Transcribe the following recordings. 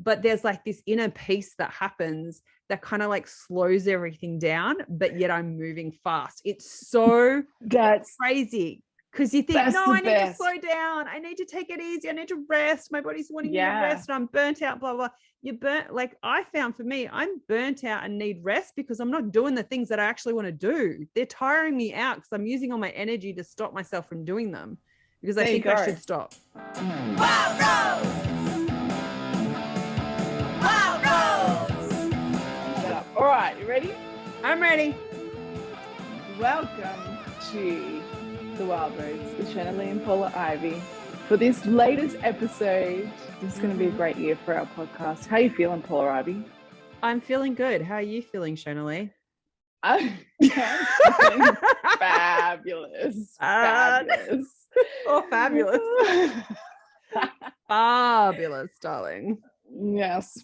but there's like this inner peace that happens that kind of like slows everything down, but yet I'm moving fast. It's so crazy because you think, no, I need to slow down. I need to take it easy. I need to rest. My body's wanting me to rest and I'm burnt out, blah, blah. You're burnt. Like I found for me, I'm burnt out and need rest because I'm not doing the things that I actually want to do. They're tiring me out because I'm using all my energy to stop myself from doing them because I think I should stop. Wild Rose! Wild Rose! All right, you ready? I'm ready. Welcome to The Wild Rose with Shanalee and Paula Ivy. For this latest episode, this is going to be a great year for our podcast. How are you feeling, Paula Ivy? I'm feeling good. How are you feeling, Shanalee? I'm feeling fabulous. Fabulous. Oh, fabulous. Fabulous, darling. Yes,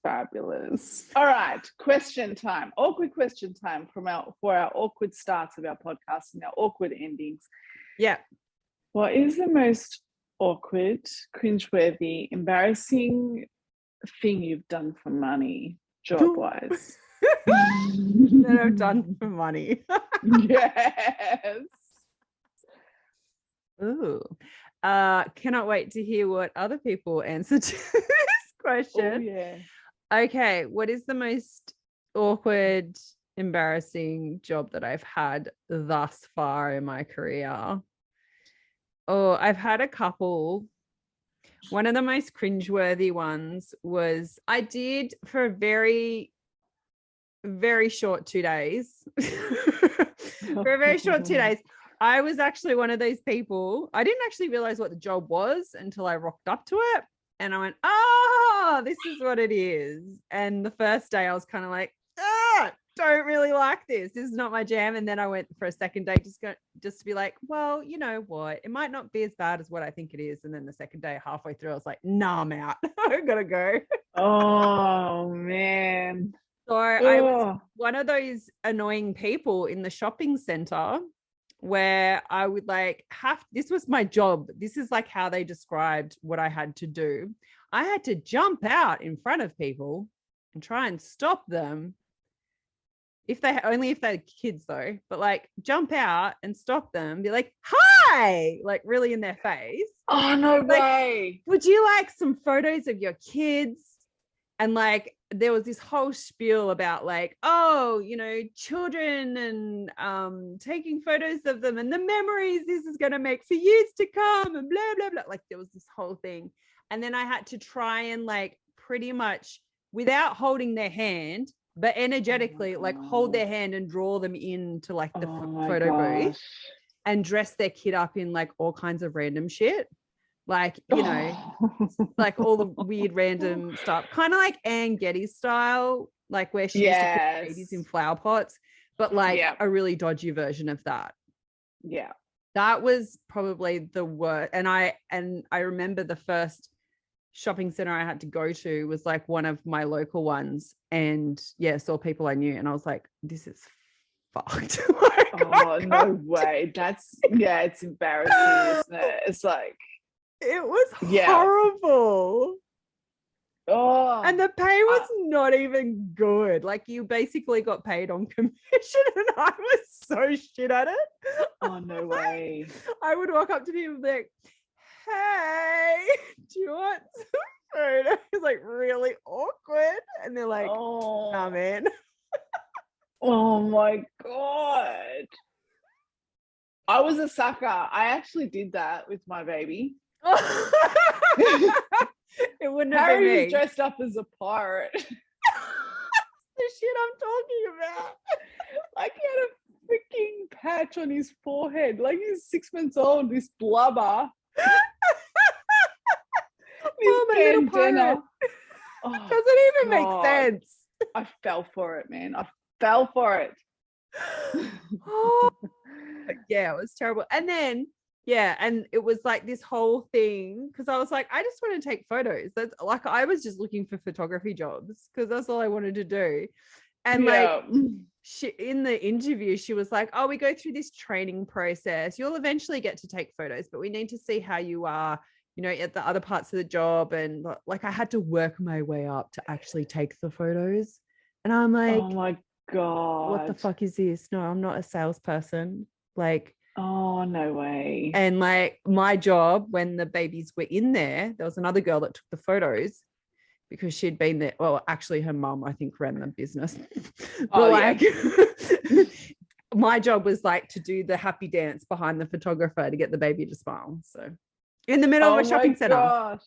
fabulous. All right, question time. Awkward question time for our awkward starts of our podcast and our awkward endings. Yeah. What is the most awkward, cringeworthy, embarrassing thing you've done for money, job-wise? That I've done for money. Yes. Ooh. Cannot wait to hear what other people answer to this question. Oh, yeah. Okay, what is the most awkward, embarrassing job that I've had thus far in my career? Oh, I've had a couple. One of the most cringeworthy ones was I did for a very, very short 2 days. For a very short 2 days. I was actually one of those people. I didn't actually realize what the job was until I rocked up to it. And I went, this is what it is. And the first day I was kind of like, don't really like this. This is not my jam. And then I went for a second day just to be like, well, you know what? It might not be as bad as what I think it is. And then the second day, halfway through, I was like, nah, I'm out. I gotta go. Oh, man. So I was one of those annoying people in the shopping center where I would this was my job. This is like how they described what I had to do. I had to jump out in front of people and try and stop them. If they're kids though, but like jump out and stop them, be like, hi, like really in their face. Oh, no way. Would you like some photos of your kids? And like, there was this whole spiel about like, children and taking photos of them and the memories this is going to make for years to come and blah, blah, blah. Like there was this whole thing. And then I had to try and like pretty much without holding their hand, but energetically like hold their hand and draw them into like the photo booth and dress their kid up in like all kinds of random shit. Like, like all the weird random stuff, kind of like Anne Getty style, like where she used to put babies in flower pots, but like a really dodgy version of that. Yeah. That was probably the worst. And I remember the first shopping center I had to go to was like one of my local ones, and saw people I knew, and I was like, this is fucked. Like, no way. It's embarrassing, isn't it? It's like, it was horrible. Oh, and the pay was not even good. Like you basically got paid on commission, and I was so shit at it. Oh, no way. I would walk up to people and be like, hey, do you want some food? It's like really awkward. And they're like, nah, man. Oh my God. I was a sucker. I actually did that with my baby. It wouldn't have Harry been me. Was dressed up as a pirate. The shit I'm talking about. Like he had a freaking patch on his forehead. Like he's 6 months old, this blubber. My little pirate. Doesn't even make sense. I fell for it, man. I fell for it. Yeah, it was terrible. And then and it was like this whole thing because I was like, I just want to take photos. That's like I was just looking for photography jobs because that's all I wanted to do. And like she in the interview, she was like, we go through this training process. You'll eventually get to take photos, but we need to see how you are at the other parts of the job, and like I had to work my way up to actually take the photos. And I'm like, Oh my God. what the fuck is this? No, I'm not a salesperson. Like, oh, no way. and like my job when the babies were in there was another girl that took the photos because she'd been there. Well, actually her mum, I think, ran the business. But like my job was like to do the happy dance behind the photographer to get the baby to smile. So in the middle of a shopping center. Gosh.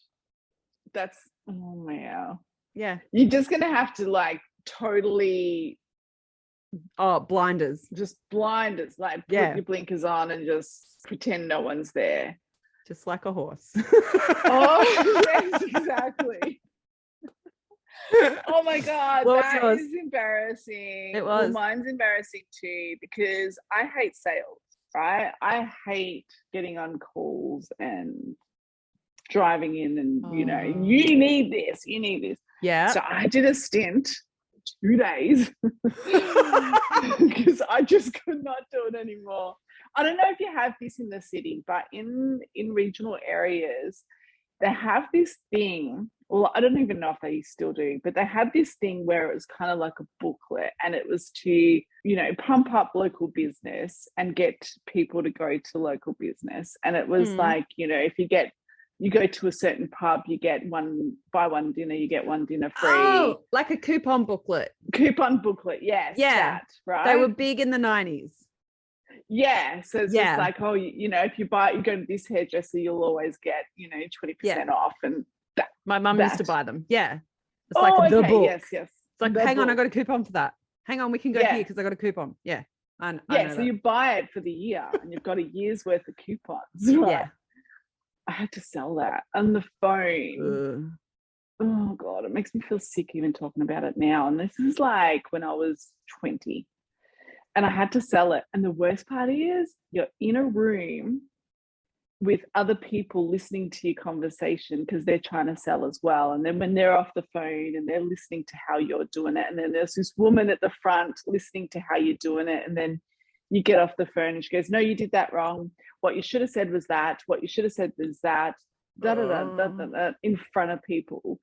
That's, oh man. Yeah. You're just going to have to like totally blinders. Just blinders, like put your blinkers on and just pretend no one's there. Just like a horse. Oh, yes, exactly. Oh my God, that is embarrassing. It was. Well, mine's embarrassing too because I hate sales, right? I hate getting on calls and driving in and, you need this. Yeah. So I did a stint 2 days because I just could not do it anymore. I don't know if you have this in the city, but in regional areas, they have this thing. Well, I don't even know if they still do, but they had this thing where it was kind of like a booklet, and it was to, pump up local business and get people to go to local business. And it was like, if you go to a certain pub, you get buy one dinner, you get one dinner free. Oh, like a coupon booklet. Coupon booklet, yes. Yeah. That, right. They were big in the 90s. Yeah. So it's just like, oh, if you go to this hairdresser, you'll always get, 20% off. And that. My mum used to buy them. Yeah. It's like the book. Yes. It's like, hang on, I got a coupon for that. Hang on, we can go here because I got a coupon. Yeah. So you buy it for the year and you've got a year's worth of coupons. Right? Yeah. I had to sell that on the phone. Oh God, it makes me feel sick even talking about it now. And this is like when I was 20 and I had to sell it. And the worst part is you're in a room with other people listening to your conversation because they're trying to sell as well. And then when they're off the phone and they're listening to how you're doing it, and then there's this woman at the front listening to how you're doing it, and then you get off the phone and she goes, no, you did that wrong. What you should have said was that. What you should have said was that. In front of people.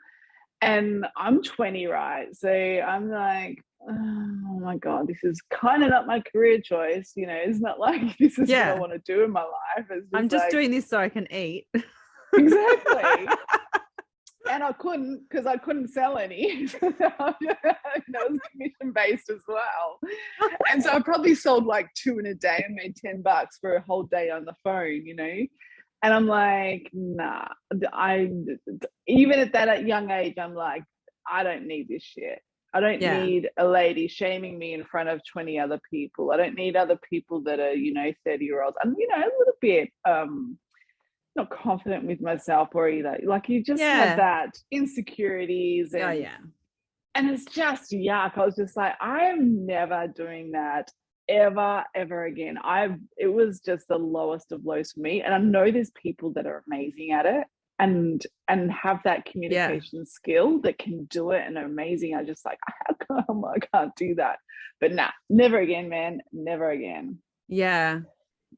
And I'm 20, right? So I'm like, oh my God, this is kind of not my career choice. It's not like this is what I want to do in my life. I'm just doing this so I can eat. Exactly. And I couldn't because I couldn't sell any. It was commission based as well. And so I probably sold like 2 in a day and made $10 for a whole day on the phone, And I'm like, nah, even at that young age, I'm like, I don't need this shit. I don't need a lady shaming me in front of 20 other people. I don't need other people that are, 30-year-olds. I'm, a little bit not confident with myself or either. Like you just have that insecurities. And, and it's just yuck. I was just like, I am never doing that ever again. It was just the lowest of lows for me. And I know there's people that are amazing at it and have that communication skill that can do it and are amazing. I just like, how come I can't do that? But nah, never again, man. Never again. Yeah.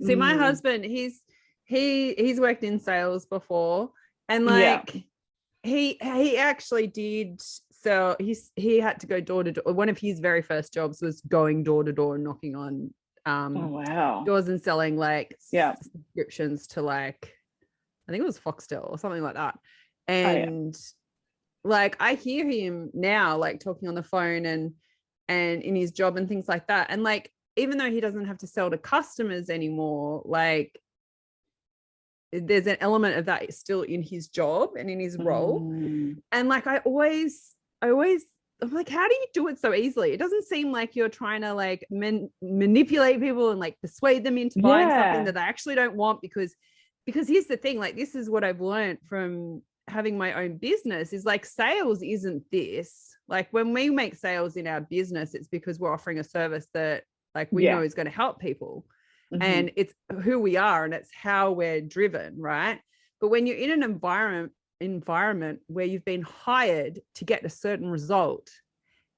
See, my husband, he's worked in sales before, and like he actually did. So he had to go door to door. One of his very first jobs was going door to door and knocking on doors and selling like subscriptions to like, I think it was Foxtel or something like that. And like I hear him now like talking on the phone and in his job and things like that. And like even though he doesn't have to sell to customers anymore, like there's an element of that still in his job and in his role. And like I always I'm like, how do you do it so easily? It doesn't seem like you're trying to like manipulate people and like persuade them into buying something that they actually don't want, because here's the thing, like this is what I've learned from having my own business is like sales isn't this. Like when we make sales in our business, it's because we're offering a service that like we know is going to help people. And it's who we are and it's how we're driven, right? But when you're in an environment where you've been hired to get a certain result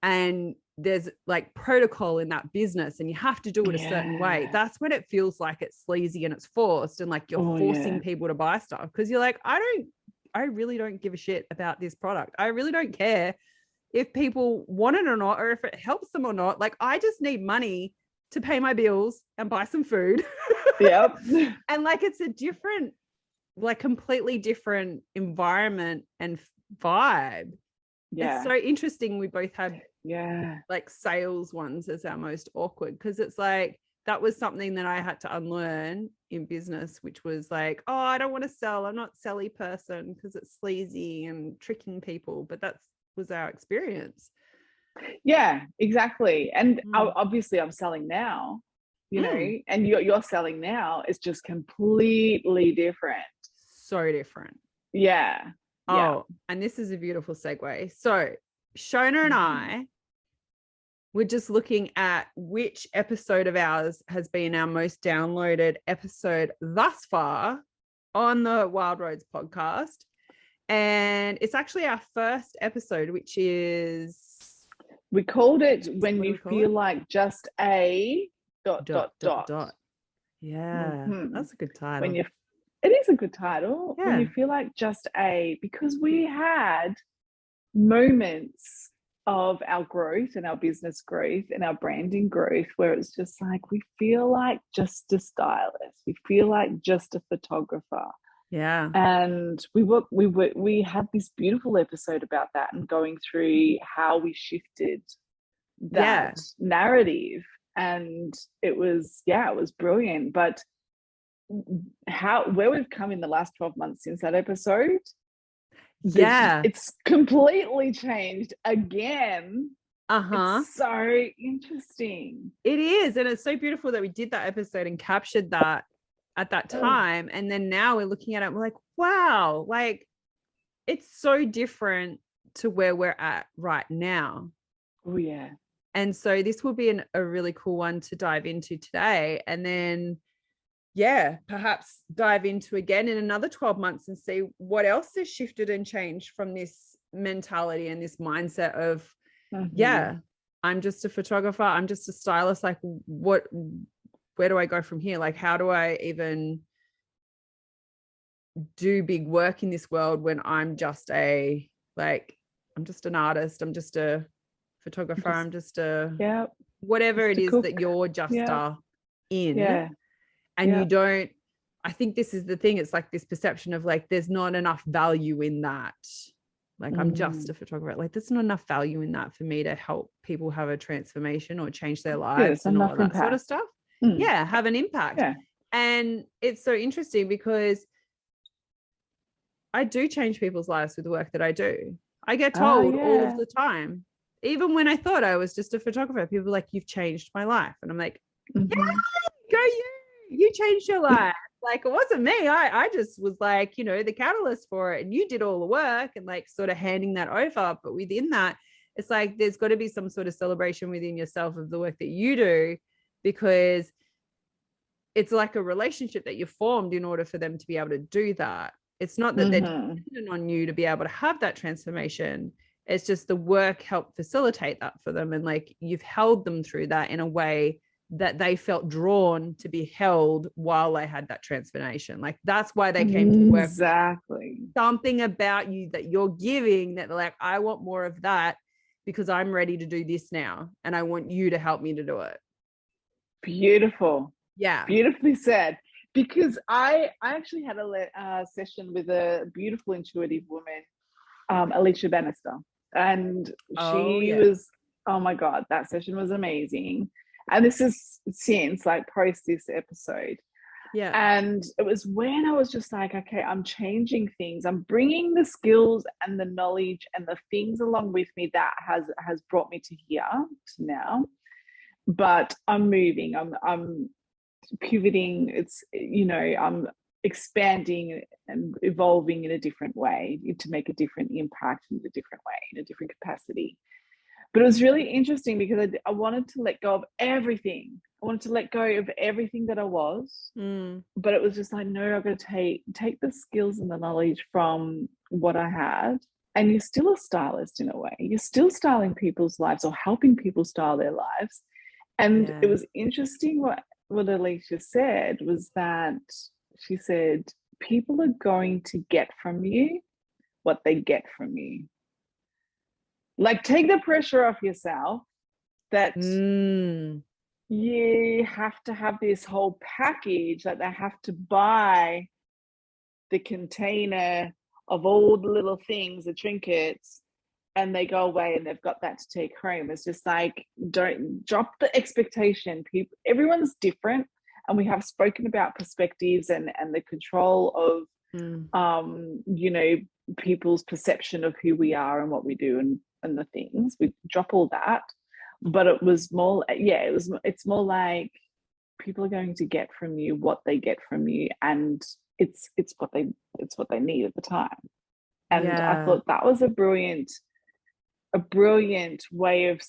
and there's like protocol in that business and you have to do it a certain way, Yeah. that's when it feels like it's sleazy and it's forced and like you're Oh, forcing yeah. people to buy stuff because you're like, I really don't give a shit about this product. I really don't care if people want it or not, or if it helps them or not. Like, I just need money to pay my bills and buy some food. Yep. And like, it's a different, like completely different environment and vibe. Yeah. It's so interesting. We both had Yeah. like sales ones as our most awkward because it's like that was something that I had to unlearn in business, which was like, oh, I don't want to sell. I'm not a selly person because it's sleazy and tricking people. But that was our experience. Yeah, exactly. And Mm. obviously I'm selling now, you know, Mm. and you're selling now. It's just completely different. So different. Yeah. Yeah. Oh, and this is a beautiful segue. So Shona and I we're just looking at which episode of ours has been our most downloaded episode thus far on the Wild Roads podcast. And it's actually our first episode, which is... We called it What When do You we call Feel it? Like Just a ... Yeah, Mhm. that's a good title. When you, it is a good title. When Yeah. you feel like just a, because we had moments of our growth and our business growth and our branding growth where it's just like we feel like just a stylist, we feel like just a photographer. Yeah. And we had this beautiful episode about that and going through how we shifted that narrative, and it was brilliant. But where we've come in the last 12 months since that episode, it's completely changed again. It's so interesting. It is, and it's so beautiful that we did that episode and captured that at that time. And then now we're looking at it, we're like, wow, like it's so different to where we're at right now. Oh yeah. And so this will be a really cool one to dive into today, and then perhaps dive into again in another 12 months and see what else has shifted and changed from this mentality and this mindset of I'm just a photographer, I'm just a stylist, like where do I go from here? Like, how do I even do big work in this world when I'm just I'm just an artist, I'm just a photographer, I'm just a whatever it is cook. that you're just in. And you don't, I think this is the thing, it's like this perception of like there's not enough value in that. Like I'm just a photographer, like there's not enough value in that for me to help people have a transformation or change their lives and all that sort of stuff. Have an impact. And it's so interesting because I do change people's lives with the work that I do. I get told all of the time, even when I thought I was just a photographer, people are like, you've changed my life. And I'm like, go you changed your life. Like, it wasn't me. I just was like, the catalyst for it, and you did all the work and like sort of handing that over. But within that, it's like there's got to be some sort of celebration within yourself of the work that you do, because it's like a relationship that you've formed in order for them to be able to do that. It's not that they're dependent on you to be able to have that transformation. It's just the work helped facilitate that for them. And like you've held them through that in a way that they felt drawn to be held while they had that transformation. Like that's why they came to work. Exactly. Something about you that you're giving that they're like, I want more of that because I'm ready to do this now. And I want you to help me to do it. Beautiful. Yeah. Beautifully said. Because I actually had a session with a beautiful intuitive woman, Alicia Bannister. And she was, oh my God, that session was amazing. And this is since like post this episode. Yeah. And it was when I was just like, okay, I'm changing things. I'm bringing the skills and the knowledge and the things along with me that has brought me to here, to now. But I'm moving. I'm pivoting. It's, I'm expanding and evolving in a different way to make a different impact in a different way, in a different capacity. But it was really interesting because I wanted to let go of everything. I wanted to let go of everything that I was. But it was just like, no, I've got to take the skills and the knowledge from what I had and you're still a stylist in a way. You're still styling people's lives or helping people style their lives. And Yeah. it was interesting what Alicia said was that she said, people are going to get from you what they get from you. Like, take the pressure off yourself that you have to have this whole package, like they have to buy the container of all the little things, the trinkets, and they go away and they've got that to take home. It's just like, don't drop the expectation. People, everyone's different, and we have spoken about perspectives and the control of you know, people's perception of who we are and what we do and the things. We drop all that, but it was more, it's more like people are going to get from you what they get from you, and it's what they need at the time. And I thought that was a brilliant way of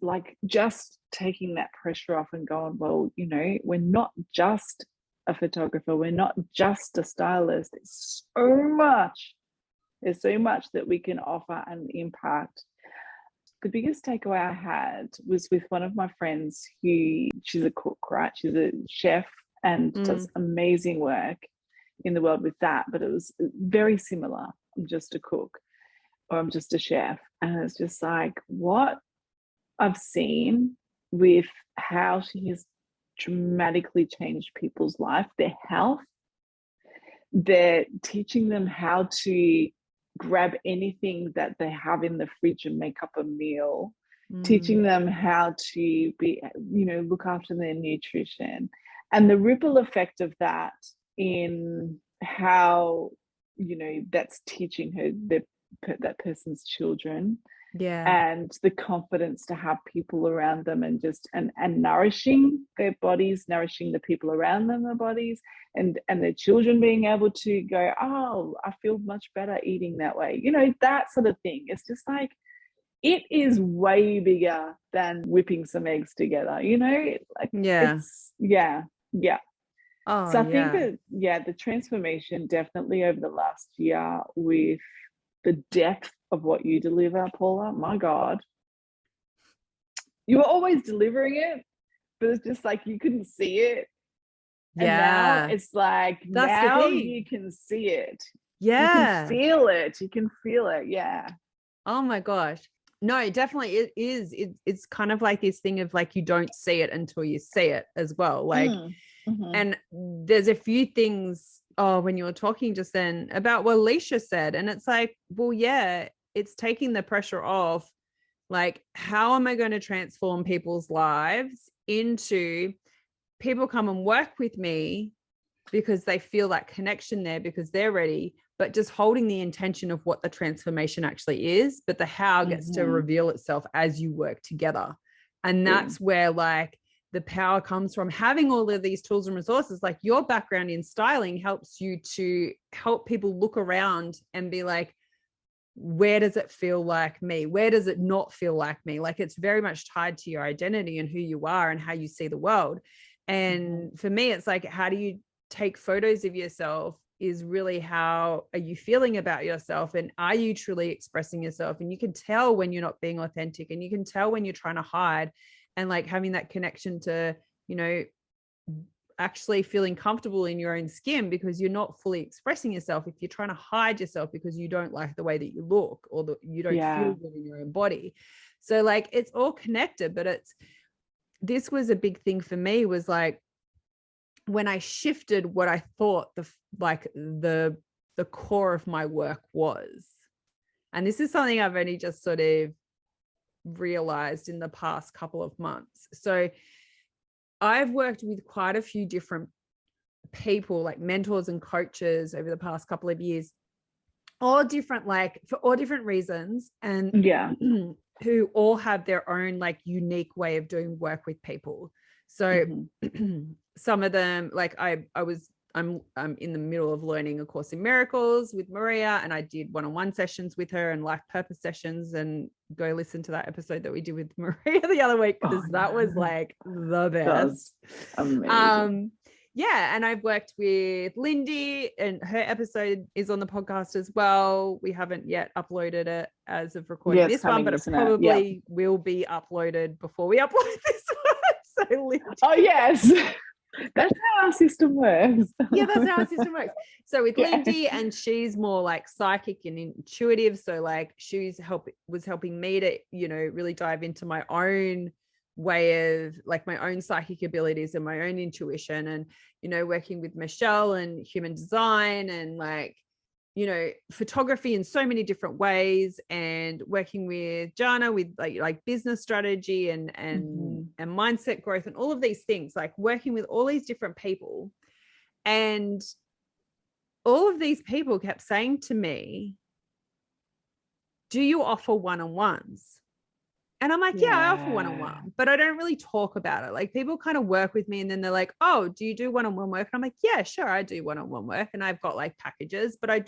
like just taking that pressure off and going, well, you know, we're not just a photographer, we're not just a stylist. There's so much that we can offer and impact. The biggest takeaway I had was with one of my friends she's a cook, right? She's a chef and does amazing work in the world with that, but it was very similar. I'm just a cook, or I'm just a chef. And it's just like what I've seen with how she has dramatically changed people's life, their health. They're teaching them how to grab anything that they have in the fridge and make up a meal, teaching them how to be, you know, look after their nutrition, and the ripple effect of that in how, you know, that's teaching her that person's children, and the confidence to have people around them, and just and nourishing their bodies, nourishing the people around them, their bodies, and their children being able to go, oh, I feel much better eating that way, you know, that sort of thing. It's just like, it is way bigger than whipping some eggs together, you know, like it's so I think that the transformation definitely over the last year with the depth of what you deliver, Paula, my God, you were always delivering it, but it's just like you couldn't see it. And now it's like, that's now you can see it. You can feel it. You can feel it. Yeah. Oh my gosh. No, definitely it is. It's kind of like this thing of like, you don't see it until you see it as well. Like, and there's a few things, when you were talking just then about what Alicia said, and it's like, well, yeah, it's taking the pressure off. Like, how am I going to transform people's lives into people come and work with me because they feel that connection there, because they're ready, but just holding the intention of what the transformation actually is, but the how gets to reveal itself as you work together. And that's where like the power comes from, having all of these tools and resources. Like your background in styling helps you to help people look around and be like, where does it feel like me? Where does it not feel like me? Like, it's very much tied to your identity and who you are and how you see the world. And for me, it's like, how do you take photos of yourself is really, how are you feeling about yourself, and are you truly expressing yourself? And you can tell when you're not being authentic, and you can tell when you're trying to hide, and like having that connection to, you know, actually feeling comfortable in your own skin, because you're not fully expressing yourself if you're trying to hide yourself because you don't like the way that you look, or that you don't feel good in your own body. So like, it's all connected. But this was a big thing for me, was like, when I shifted what I thought the core of my work was. And this is something I've only just sort of realized in the past couple of months. So I've worked with quite a few different people, like mentors and coaches, over the past couple of years, all different, like for all different reasons, and who all have their own like unique way of doing work with people. So some of them, like I'm in the middle of learning A Course in Miracles with Maria, and I did one-on-one sessions with her and life purpose sessions, and go listen to that episode that we did with Maria the other week, because that was like the best. Amazing. yeah, and I've worked with Lindy, and her episode is on the podcast as well. We haven't yet uploaded it as of recording Yeah, it's this one, coming, but it isn't it? Yeah. probably will be uploaded before we upload this one. So Lindy, Oh yes. That's how our system works. yeah, that's how our system works. So with Yeah. Lindy, and she's more like psychic and intuitive. So like was helping me to, you know, really dive into my own way of like my own psychic abilities and my own intuition, and, you know, working with Michelle and human design and like, you know, photography in so many different ways, and working with Jana with like business strategy and mindset growth and all of these things, like working with all these different people. And all of these people kept saying to me, do you offer one-on-ones? And I'm like, yeah, I offer one-on-one, but I don't really talk about it. Like people kind of work with me and then they're like, oh, do you do one-on-one work? And I'm like, yeah, sure, I do one-on-one work. And I've got like packages, but I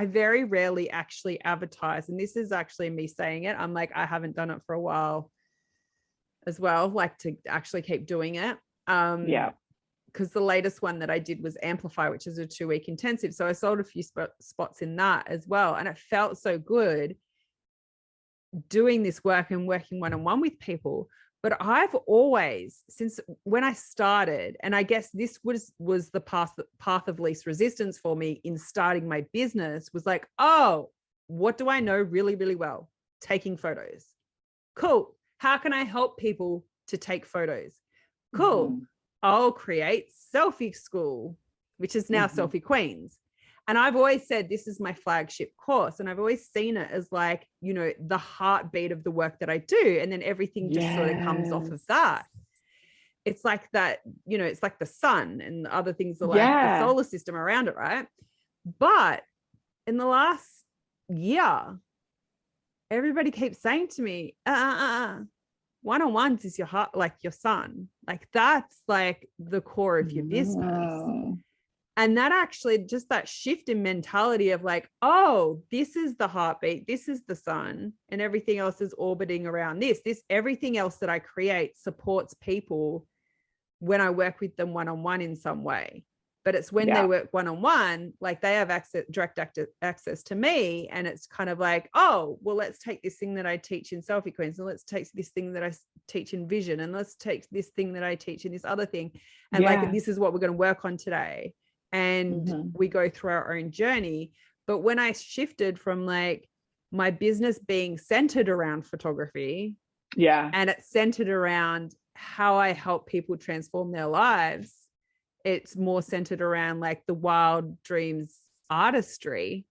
very rarely actually advertise. And this is actually me saying it. I'm like, I haven't done it for a while as well, like to actually keep doing it. Yeah. Because the latest one that I did was Amplify, which is a 2-week intensive. So I sold a few spots in that as well. And it felt so good doing this work and working one-on-one with people. But I've always, since when I started, and I guess this was the path of least resistance for me in starting my business, was like, oh, what do I know really, really well? Taking photos. Cool. How can I help people to take photos? Cool. I'll create Selfie School, which is now Selfie Queens. And I've always said this is my flagship course. And I've always seen it as like, you know, the heartbeat of the work that I do. And then everything just sort of comes off of that. It's like that, you know, it's like the sun, and the other things are like the solar system around it, right? But in the last year, everybody keeps saying to me, one-on-ones is your heart, like your sun. Like that's like the core of your business. And that actually, just that shift in mentality of like, oh, this is the heartbeat, this is the sun, and everything else is orbiting around this. Everything else that I create supports people when I work with them one-on-one in some way. But it's when they work one-on-one, like they have direct access to me. And it's kind of like, oh, well, let's take this thing that I teach in Selfie Queens, and let's take this thing that I teach in Vision, and let's take this thing that I teach in this other thing. And like, this is what we're going to work on today. And we go through our own journey. But when I shifted from like my business being centered around photography, and it's centered around how I help people transform their lives, it's more centered around like the wild dreams artistry.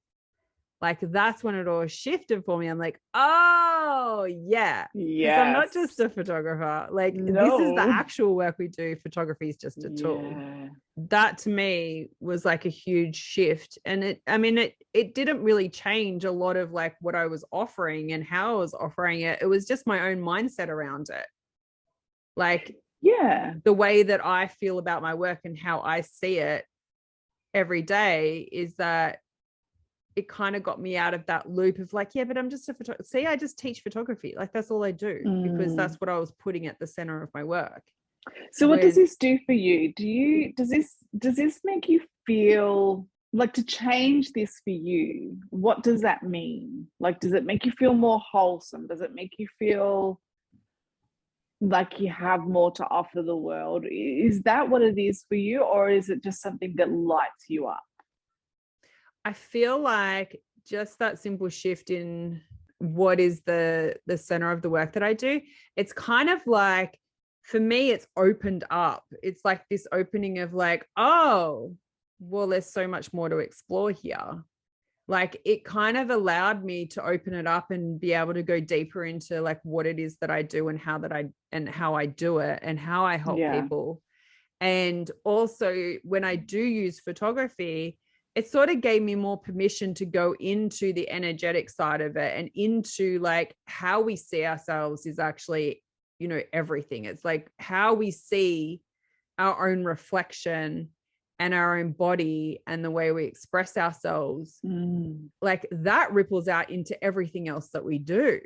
Like that's when it all shifted for me. I'm like, oh yeah. I'm not just a photographer. Like this is the actual work we do. Photography is just a tool. That to me was like a huge shift. And it didn't really change a lot of like what I was offering and how I was offering it. It was just my own mindset around it. Like, the way that I feel about my work and how I see it every day is that it kind of got me out of that loop of like, yeah, but I'm just a photographer. See, I just teach photography. Like that's all I do, because that's what I was putting at the center of my work. So what does this do for you? Does this make you feel like, to change this for you, what does that mean? Like, does it make you feel more wholesome? Does it make you feel like you have more to offer the world? Is that what it is for you, or is it just something that lights you up? I feel like just that simple shift in what is the center of the work that I do, it's kind of like, for me, it's opened up. It's like this opening of like, oh, well, there's so much more to explore here. Like it kind of allowed me to open it up and be able to go deeper into like what it is that I do and how I do it and how I help people. And also when I do use photography, it sort of gave me more permission to go into the energetic side of it and into like how we see ourselves is actually, you know, everything. It's like how we see our own reflection and our own body and the way we express ourselves, like that ripples out into everything else that we do.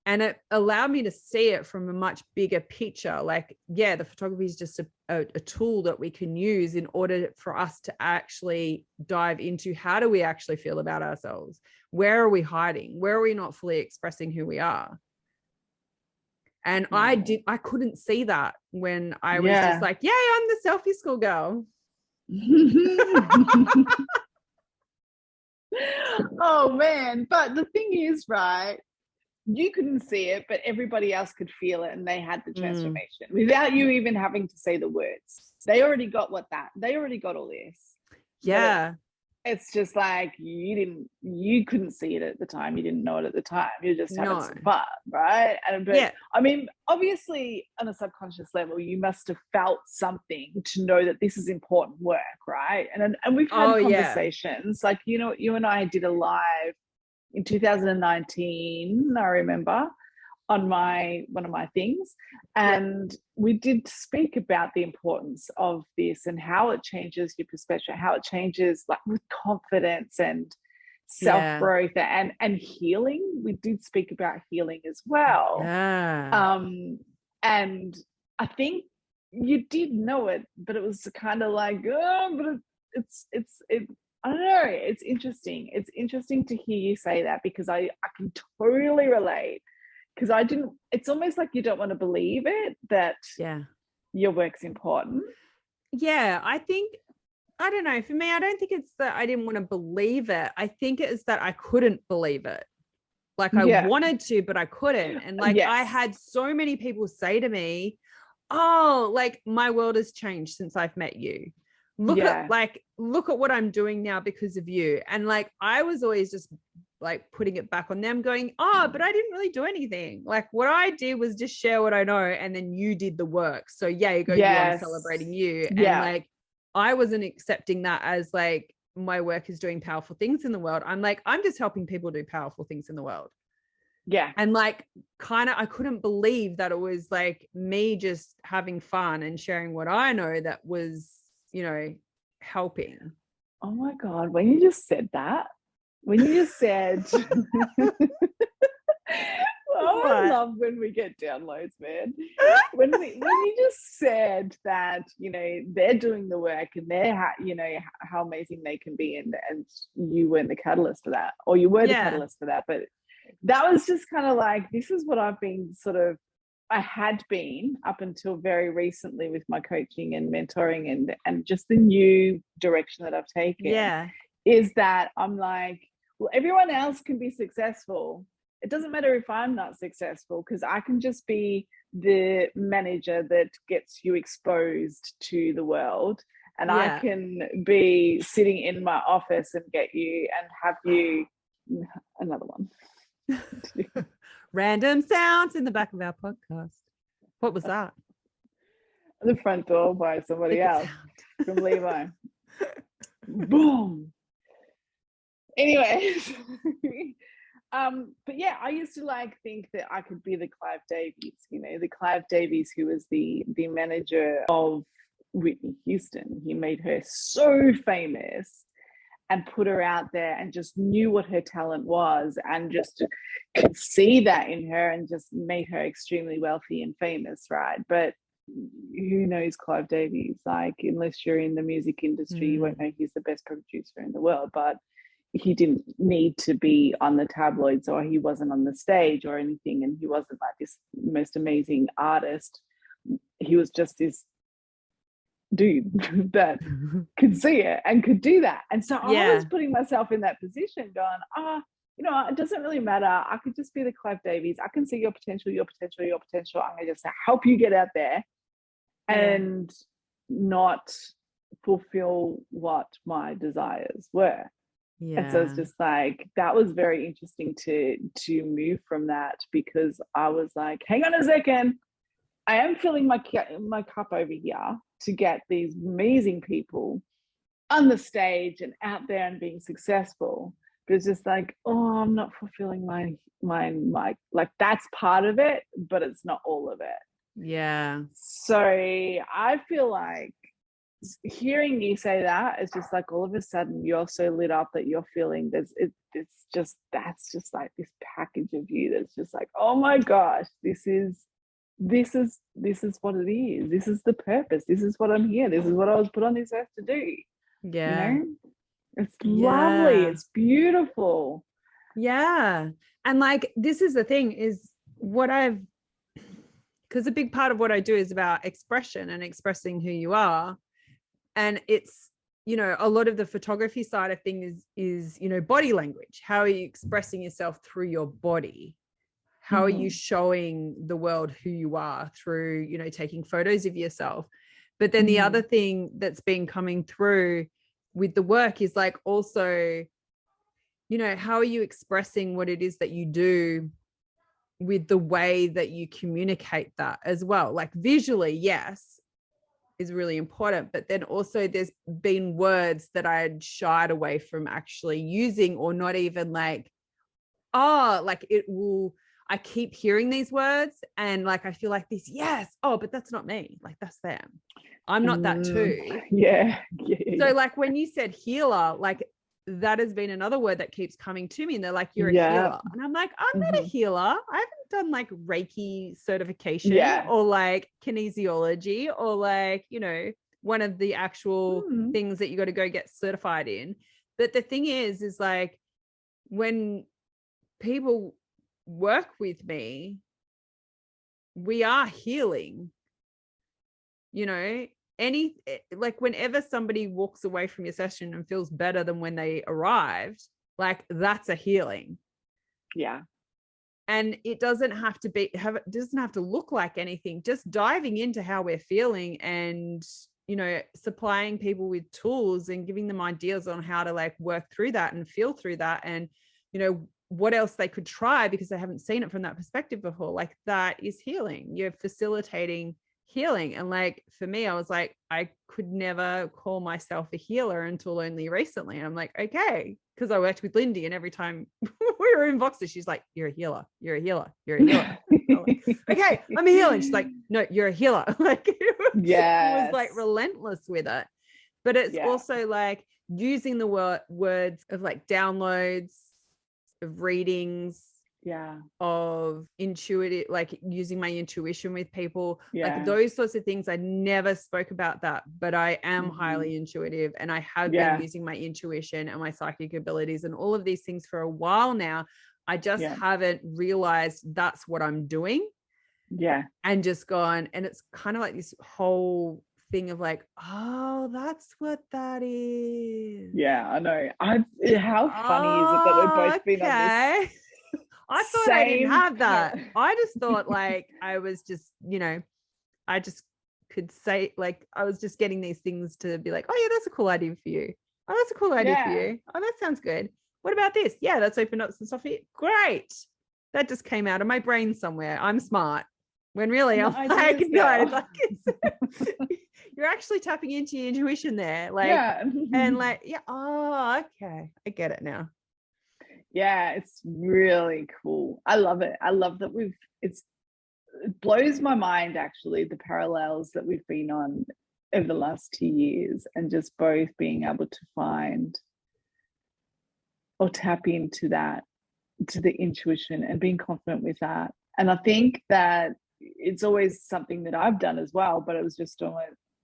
And it allowed me to see it from a much bigger picture. Like, yeah, the photography is just a tool that we can use in order for us to actually dive into how do we actually feel about ourselves? Where are we hiding? Where are we not fully expressing who we are? And I couldn't see that when I was just like, yeah, I'm the selfie school girl. Oh man, but the thing is, right, you couldn't see it, but everybody else could feel it, and they had the transformation without you even having to say the words. They already got they already got all this. Yeah. It's just like you couldn't see it at the time. You didn't know it at the time. You're just having some fun, right? But I mean, obviously on a subconscious level, you must have felt something to know that this is important work, right? And we've had conversations like, you know, you and I did a live in 2019, I remember, on one of my things, and we did speak about the importance of this and how it changes your perspective, how it changes like with confidence and self-growth and healing. We did speak about healing as well. And I think you did know it, but it was kind of like, oh, but it's I don't know. It's interesting. It's interesting to hear you say that, because I can totally relate, because I didn't, it's almost like you don't want to believe it, that your work's important. Yeah, I think, I don't know, for me, I don't think it's that I didn't want to believe it. I think it's that I couldn't believe it. Like I wanted to, but I couldn't. And like I had so many people say to me, oh, like my world has changed since I've met you. Look at what I'm doing now because of you. And like I was always just like putting it back on them, going, oh, but I didn't really do anything. Like what I did was just share what I know, and then you did the work. So yeah, you go, I'm celebrating you. And like I wasn't accepting that as like my work is doing powerful things in the world. I'm like, I'm just helping people do powerful things in the world. Yeah. And like kind of I couldn't believe that it was like me just having fun and sharing what I know that was, you know, helping. Oh my God, when you just said that, oh, I love when we get downloads, man. when you just said that, you know, they're doing the work and they're you know how amazing they can be, and you weren't the catalyst for that, or you were the catalyst for that, but that was just kind of like, this is what I've been I had been up until very recently with my coaching and mentoring and just the new direction that I've taken. Is that I'm like, well, everyone else can be successful. It doesn't matter if I'm not successful, because I can just be the manager that gets you exposed to the world. And I can be sitting in my office and get you and have you, another one. Random sounds in the back of our podcast. What was that? The front door by somebody else from Levi. Boom. Anyways, but yeah, I used to like think that I could be the Clive Davies, you know, the Clive Davies who was the manager of Whitney Houston. He made her so famous and put her out there and just knew what her talent was and just could see that in her and just made her extremely wealthy and famous, right? But who knows Clive Davies? Like, unless you're in the music industry, you won't know he's the best producer in the world. But he didn't need to be on the tabloids, or he wasn't on the stage or anything, and he wasn't like this most amazing artist. He was just this dude that could see it and could do that. And so I was putting myself in that position going, you know, it doesn't really matter. I could just be the Clive Davies. I can see your potential. I'm going to just help you get out there and not fulfill what my desires were. And so it's just like, that was very interesting to move from that, because I was like, hang on a second, I am filling my cup over here to get these amazing people on the stage and out there and being successful. But it's just like, oh, I'm not fulfilling my like, that's part of it, but it's not all of it. Yeah. So I feel like hearing you say that, it's just like all of a sudden you're so lit up that you're feeling it's just, that's just like this package of you that's just like, oh my gosh, this is what it is. This is the purpose. This is what I'm here. This is what I was put on this earth to do. Yeah. It's lovely. Yeah. It's beautiful. Yeah. And like, this is the thing is because a big part of what I do is about expression and expressing who you are. And it's, a lot of the photography side of things is, body language. How are you expressing yourself through your body? How are you showing the world who you are through, taking photos of yourself? But then the other thing that's been coming through with the work is like also, how are you expressing what it is that you do with the way that you communicate that as well? Like visually, yes, is really important. But then also there's been words that I had shied away from actually using, or not even like, I keep hearing these words and like, I feel like this, yes. Oh, but that's not me. Like that's them. I'm not that too. Yeah. So like when you said healer, like that has been another word that keeps coming to me, and they're like, you're a healer. And I'm like, I'm not a healer. I haven't done like Reiki certification or like kinesiology or like, one of the actual things that you got to go get certified in. But the thing is like when people work with me, we are healing, like whenever somebody walks away from your session and feels better than when they arrived, like that's a healing. Yeah. And it doesn't have to look like anything. Just diving into how we're feeling and supplying people with tools and giving them ideas on how to like work through that and feel through that, and what else they could try because they haven't seen it from that perspective before. Like that is healing. You're facilitating healing. And like for me, I was like, I could never call myself a healer until only recently. And I'm like, okay, because I worked with Lindy, and every time we were in Voxer, she's like, you're a healer, you're a healer, you're a healer. Like, okay, I'm a healer. And she's like, no, you're a healer. Like it was like relentless with it. But it's also like using the words of like downloads, of readings, of intuitive, like using my intuition with people, like those sorts of things. I never spoke about that, but I am highly intuitive, and I have been using my intuition and my psychic abilities and all of these things for a while now. I just haven't realized that's what I'm doing. And just gone, and it's kind of like this whole thing of like, oh, that's what that is. I know. How funny is it that we've both been on this? I thought I didn't have that. I just thought like I was just, I just could say, like, I was just getting these things to be like, oh yeah, that's a cool idea for you. Oh, that's a cool idea for you. Oh, that sounds good. What about this? Yeah, that's opened up some stuff here. Great. That just came out of my brain somewhere. I'm smart. When really I'm like, no, like you're actually tapping into your intuition there. Like, and like, oh, okay. I get it now. Yeah, it's really cool. I love it. I love that it blows my mind actually, the parallels that we've been on over the last 2 years, and just both being able to find or tap into that, to the intuition, and being confident with that. And I think that it's always something that I've done as well, but it was just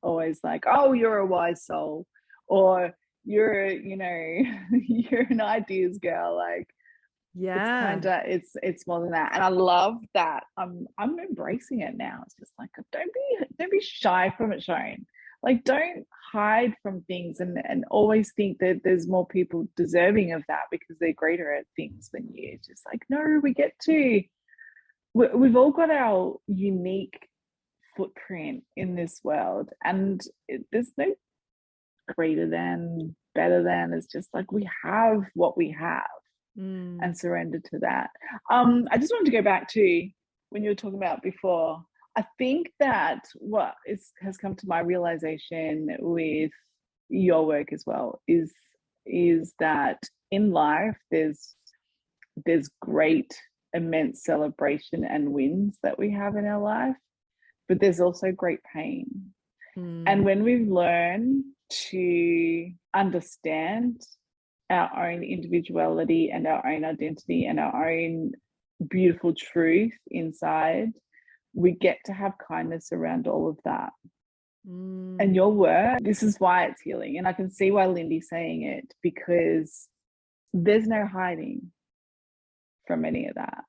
always like, oh, you're a wise soul, or you're you're an ideas girl. Like it's more than that. And I love that I'm embracing it now. It's just like, don't be shy from it, Sharon. Like, don't hide from things and always think that there's more people deserving of that because they're greater at things than you. Just like, no, we've all got our unique footprint in this world, and there's no greater than, better than. It's just like, we have what we have and surrender to that. I just wanted to go back to when you were talking about before. I think that what has come to my realization with your work as well is that in life there's great, immense celebration and wins that we have in our life, but there's also great pain. And when we've learned to understand our own individuality and our own identity and our own beautiful truth inside, we get to have kindness around all of that. And your work, this is why it's healing. And I can see why Lindy's saying it, because there's no hiding from any of that.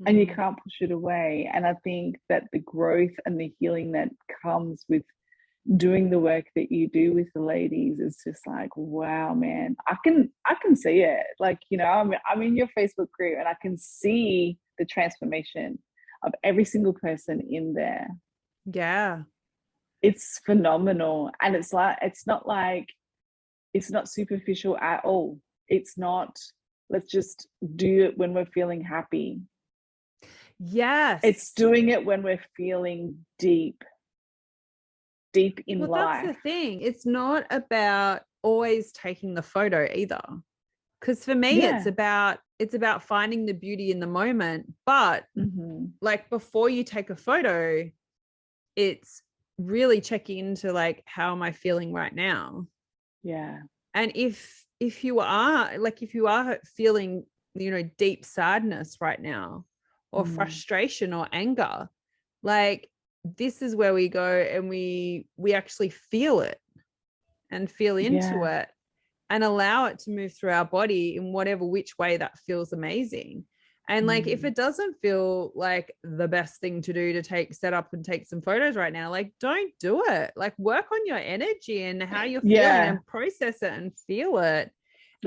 And you can't push it away. And I think that the growth and the healing that comes with doing the work that you do with the ladies is just like, wow, man, I can see it. Like, you know, I'm in your Facebook group and I can see the transformation of every single person in there. Yeah. It's phenomenal. And it's not superficial at all. It's not, let's just do it when we're feeling happy. Yes. It's doing it when we're feeling deep in life. That's the thing. It's not about always taking the photo either. Because for me, it's about finding the beauty in the moment. But like before you take a photo, it's really checking into like, how am I feeling right now? Yeah. And if you are feeling, you know, deep sadness right now, or frustration or anger, like this is where we go and we actually feel it and feel into it and allow it to move through our body in whatever which way that feels amazing. And like if it doesn't feel like the best thing to do to set up and take some photos right now, like don't do it. Like work on your energy and how you're feeling and process it and feel it.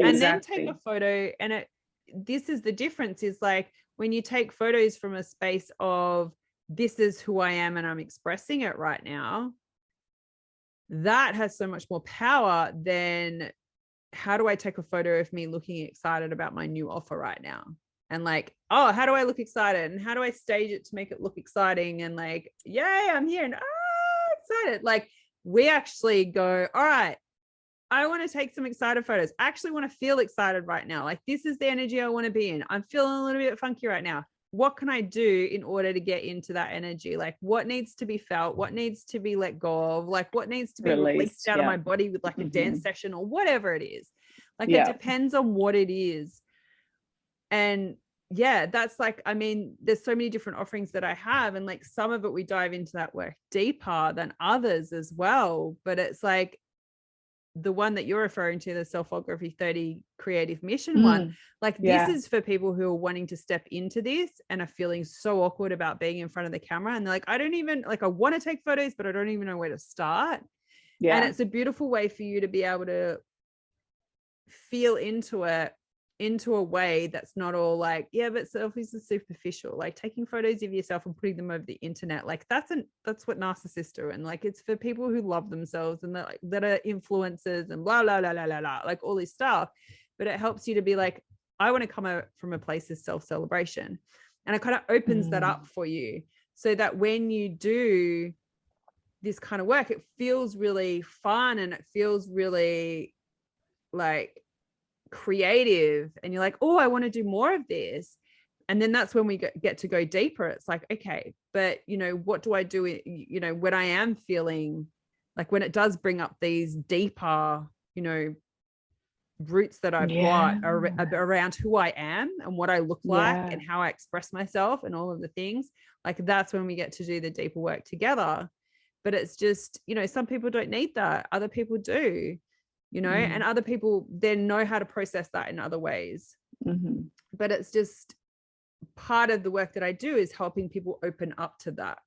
And then take a photo. And this is the difference, is like when you take photos from a space of, this is who I am and I'm expressing it right now, that has so much more power than, how do I take a photo of me looking excited about my new offer right now? And like, oh, how do I look excited? And how do I stage it to make it look exciting? And like, yay, I'm here and excited. Like we actually go, all right, I want to take some excited photos. I actually want to feel excited right now. Like this is the energy I want to be in. I'm feeling a little bit funky right now. What can I do in order to get into that energy? Like what needs to be felt? What needs to be let go of? Like what needs to be released out of my body with like a dance session or whatever it is. Like it depends on what it is. And yeah, that's like, I mean, there's so many different offerings that I have. And like some of it, we dive into that work deeper than others as well. But it's like, the one that you're referring to, the Selfography 30 creative mission one, like this is for people who are wanting to step into this and are feeling so awkward about being in front of the camera. And they're like, I don't even like, I want to take photos, but I don't even know where to start. Yeah. And it's a beautiful way for you to be able to feel into it, into a way that's not all like, yeah, but selfies are superficial. Like taking photos of yourself and putting them over the internet, like that's what narcissists do. And like it's for people who love themselves and that are influencers and blah blah blah blah blah blah, like all this stuff. But it helps you to be like, I want to come from a place of self-celebration, and it kind of opens that up for you, so that when you do this kind of work, it feels really fun and it feels really like creative, and you're like, oh, I want to do more of this. And then that's when we get to go deeper. It's like, okay, but you know, what do I do, you know, when I am feeling like, when it does bring up these deeper, you know, roots that I've got around who I am and what I look like and how I express myself and all of the things, like that's when we get to do the deeper work together. But it's just, you know, some people don't need that, other people do, you know, and other people then know how to process that in other ways. But it's just part of the work that I do is helping people open up to that.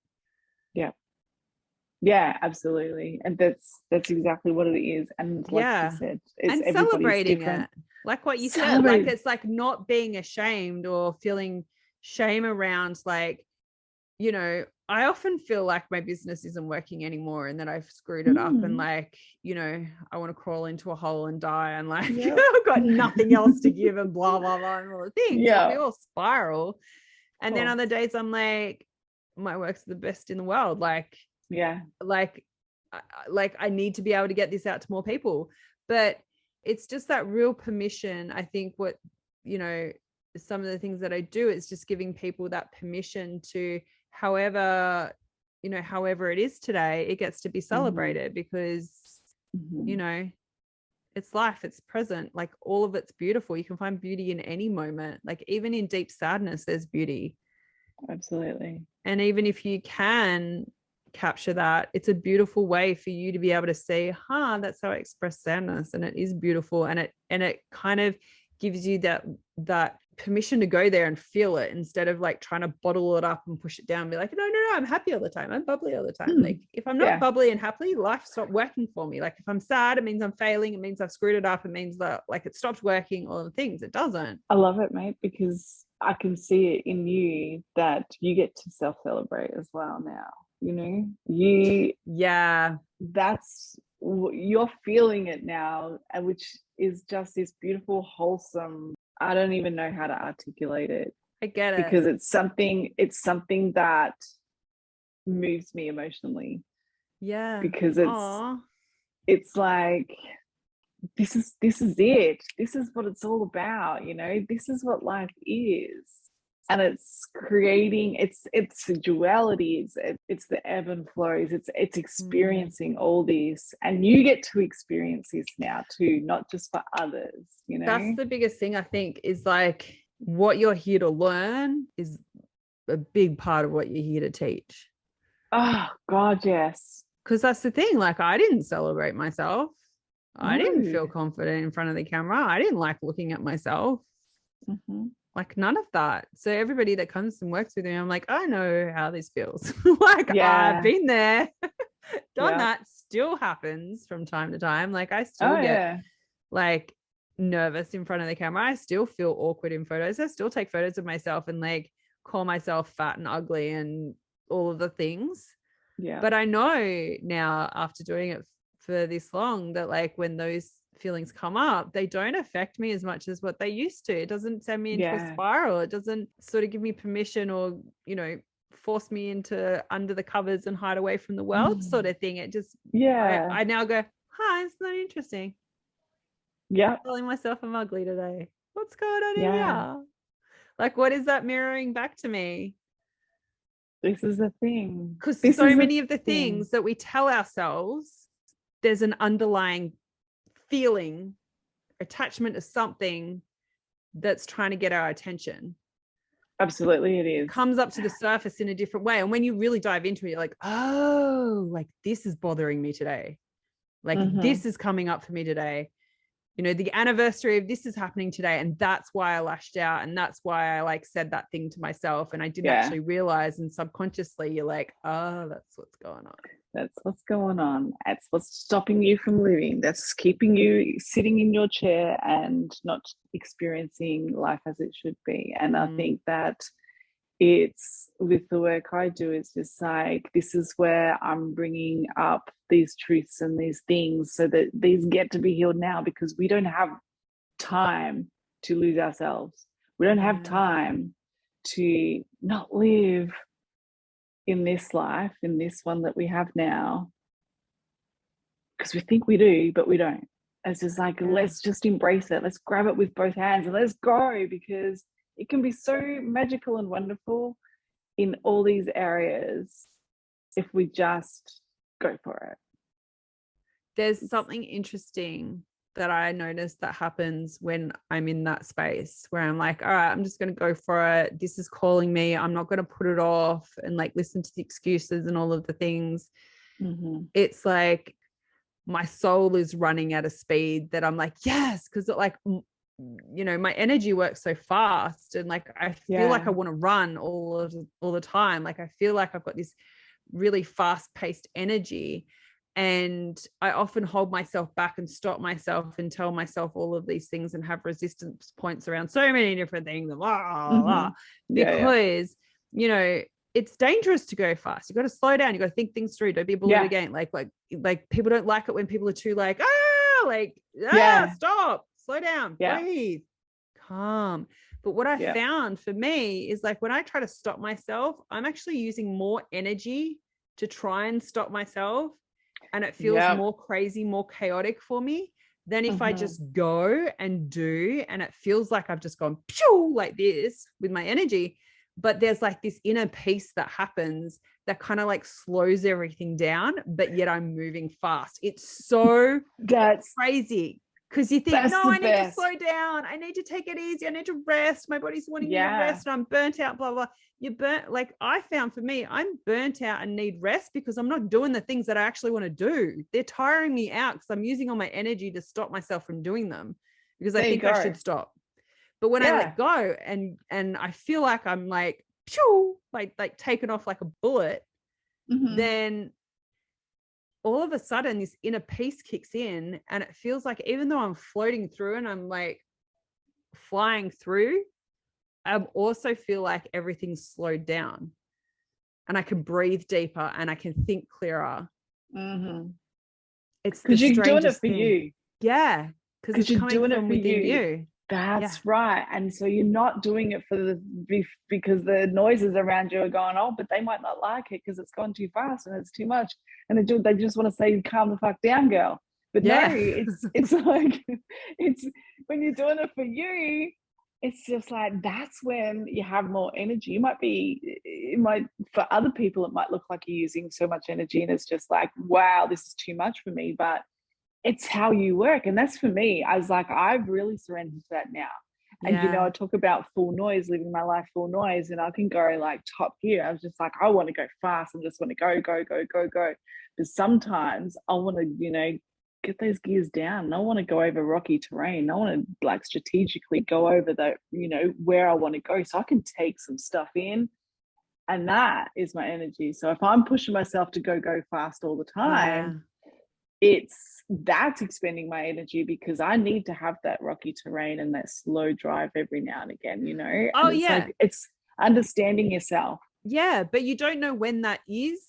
Yeah, absolutely. And that's exactly what it is. And like you said, it's and celebrating it, like what you said, like it's like not being ashamed or feeling shame around, like, you know, I often feel like my business isn't working anymore and that I've screwed it up, and like, you know, I want to crawl into a hole and die, and like I've got nothing else to give, and blah blah blah and all the things. So we all spiral. And then other days I'm like, my work's the best in the world. Like I need to be able to get this out to more people. But it's just that real permission. I think what, you know, some of the things that I do, it's just giving people that permission to, however you know, however it is today, it gets to be celebrated because, you know, it's life, it's present, like all of it's beautiful. You can find beauty in any moment, like even in deep sadness, there's beauty. Absolutely. And even if you can capture that, it's a beautiful way for you to be able to see, that's how I express sadness, and it is beautiful, and it kind of gives you that permission to go there and feel it, instead of like trying to bottle it up and push it down and be like, no, I'm happy all the time, I'm bubbly all the time. Like if I'm not bubbly and happy, life stopped working for me. Like if I'm sad, it means I'm failing, it means I've screwed it up, it means that like it stopped working, all the things. It doesn't. I love it, mate, because I can see it in you that you get to self-celebrate as well now. You know, that's, you're feeling it now, which is just this beautiful, wholesome, I don't even know how to articulate it. I get it. Because it's something that moves me emotionally. Yeah. Because it's like, this is it. This is what it's all about, you know. This is what life is. And it's creating, it's the duality, it's the ebb and flows, it's experiencing all this, and you get to experience this now too, not just for others, you know. That's the biggest thing, I think, is like what you're here to learn is a big part of what you're here to teach. Oh God, yes. Because that's the thing, like I didn't celebrate myself. I didn't feel confident in front of the camera. I didn't like looking at myself. Like none of that. So everybody that comes and works with me, I'm like, I know how this feels. Like I've been there, done that. Still happens from time to time. Like I still get like nervous in front of the camera. I still feel awkward in photos. I still take photos of myself and like call myself fat and ugly and all of the things. Yeah. But I know now, after doing it for this long, that like when those feelings come up, they don't affect me as much as what they used to. It doesn't send me into a spiral. It doesn't sort of give me permission or, you know, force me into under the covers and hide away from the world sort of thing. It just, I now go, hi, it's not interesting. I'm telling myself I'm ugly today. What's going on here? Like, what is that mirroring back to me? This is the thing. Because so many of the things that we tell ourselves, there's an underlying feeling, attachment to something that's trying to get our attention. Absolutely, it is. Comes up to the surface in a different way. And when you really dive into it, you're like, oh, like this is bothering me today. Like this is coming up for me today. You know, the anniversary of this is happening today. And that's why I lashed out. And that's why I like said that thing to myself. And I didn't actually realize. And subconsciously you're like, oh, that's what's going on. That's what's going on. That's what's stopping you from living. That's keeping you sitting in your chair and not experiencing life as it should be. And I think that it's, with the work I do, it's just like, this is where I'm bringing up these truths and these things so that these get to be healed now, because we don't have time to lose ourselves. We don't have time to not live in this life, in this one that we have now, because we think we do, but we don't. It's just like, let's just embrace it. Let's grab it with both hands and let's go, because it can be so magical and wonderful in all these areas if we just go for it. There's something interesting that I noticed that happens when I'm in that space where I'm like, all right, I'm just going to go for it. This is calling me. I'm not going to put it off and like listen to the excuses and all of the things. It's like my soul is running at a speed that I'm like, yes, because it like, you know, my energy works so fast and like I feel like I want to run all the time. Like I feel like I've got this really fast-paced energy. And I often hold myself back and stop myself and tell myself all of these things and have resistance points around so many different things, because, you know, it's dangerous to go fast. You've got to slow down. You've got to think things through. Don't be a bully again. Like people don't like it when people are too like, stop, slow down, breathe, calm. But what I found for me is like when I try to stop myself, I'm actually using more energy to try and stop myself. And it feels more crazy, more chaotic for me than if I just go and do, and it feels like I've just gone pew like this with my energy. but there's like this inner peace that happens that kind of like slows everything down, but yet I'm moving fast. It's so That's crazy because you think, That's no, the I need best. to slow down. I need to take it easy. I need to rest. My body's wanting me to Yeah. rest and I'm burnt out, blah, blah. You're burnt. Like I found for me, I'm burnt out and need rest because I'm not doing the things that I actually want to do. They're tiring me out because I'm using all my energy to stop myself from doing them because I There you think I go. should stop. But when I Yeah. let go and I feel like I'm like, pew, like taken off like a bullet, Mhm. then all of a sudden this inner peace kicks in and it feels like even though I'm floating through and I'm like flying through, I also feel like everything's slowed down and I can breathe deeper and I can think clearer. Mhm. It's the Because you're doing it strangest for thing. you. Yeah, because 'Cause it's you're coming doing it from for within you. you. That's right. And so you're not doing it for because the noises around you are going, oh, but they might not like it because it's gone too fast and it's too much. And they just want to say, calm the fuck down, girl. But Yeah. no, it's like it's when you're doing it for you, it's just like that's when you have more energy. For other people, it might look like you're using so much energy and it's just like, wow, this is too much for me. But it's how you work. And that's for me. I was like, I've really surrendered to that now. And, I talk about full noise, living my life full noise, and I can go like top gear. I was just like, I want to go fast. I just want to go, go, go, go, go. But sometimes I want to, get those gears down. I want to go over rocky terrain. I want to like strategically go over where I want to go so I can take some stuff in. And that is my energy. So if I'm pushing myself to go fast all the time, that's expending my energy because I need to have that rocky terrain and that slow drive every now and again, Oh, and it's yeah. like, it's understanding yourself. Yeah, but you don't know when that is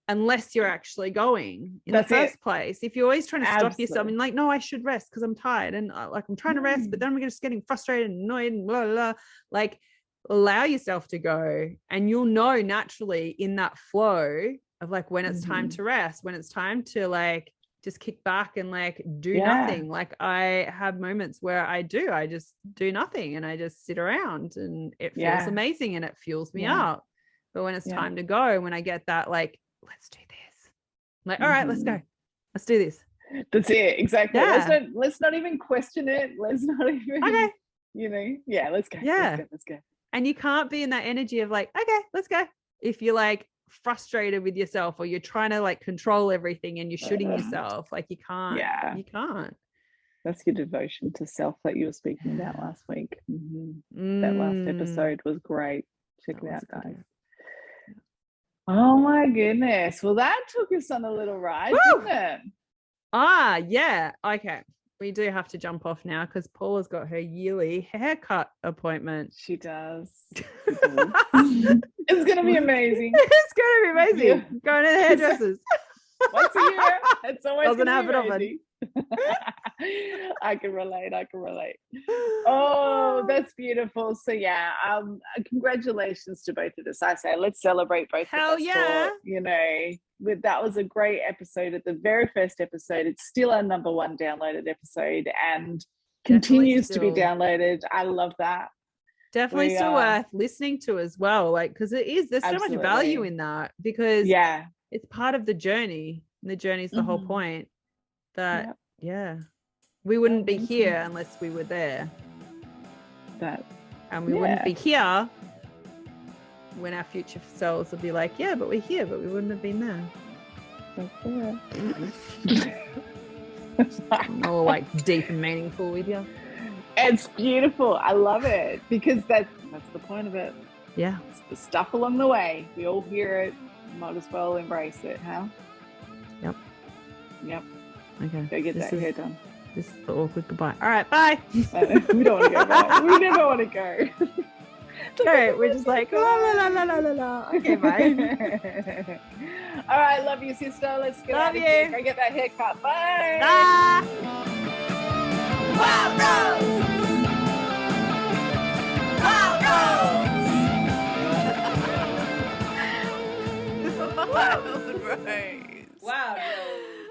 unless you're actually going in That's the it. first place. If you're always trying to stop yourself Absolutely. and like, no, I should rest because I'm tired and I'm trying to rest, but then I'm just getting frustrated and annoyed and blah, blah, blah. Like allow yourself to go and you'll know naturally in that flow of like when it's time to rest, when it's time to like just kick back and like do nothing. Like I have moments where I just do nothing and I just sit around and it feels amazing and it fuels me up. But when it's time to go, when I get that like, let's do this, I'm like, all right, let's go. Let's do this. That's it. Exactly. Yeah. Let's not even question it. Let's not even, Okay. let's go. Yeah. Let's go. And you can't be in that energy of like, okay, let's go. If you're like frustrated with yourself or you're trying to like control everything and you're shooting yourself, like you can't. Yeah. You can't. That's your devotion to self that you were speaking about last week. That last episode was great. Check it out, guys. Oh my goodness. Well, that took us on a little ride, didn't it? Ah, yeah. Okay. We do have to jump off now because Paula's got her yearly haircut appointment. She does. It's going to be amazing. It's going to be amazing. Yeah. Going to the hairdressers. Once a year. It's always Doesn't gonna be happen often. amazing. I can relate. Oh, that's beautiful. So yeah, congratulations to both of us. I say let's celebrate both Hell of us. yeah. That was a great episode. At the very first episode, it's still our number one downloaded episode and continues to be downloaded. I love that. Definitely still worth listening to as well. Like, because there's so much value in that because it's part of the journey. And the journey is the whole point. That we wouldn't be here unless we were there. And we wouldn't be here when our future selves would be like, yeah, but we're here, but we wouldn't have been there. All like deep and meaningful with you. It's beautiful. I love it because that's the point of it. Yeah. It's the stuff along the way. We all hear it. Might as well embrace it, huh? Yep. Okay. Go get that hair done. This is the awkward goodbye. All right, bye. We don't want to go back. We never want to go. All right, we're just like, la, la, la, la, la, la. Okay, bye. All right, love you, sister. Let's get out of here. Go get that haircut. Bye. Bye. Wild Rose! Wild Rose! Wild Rose!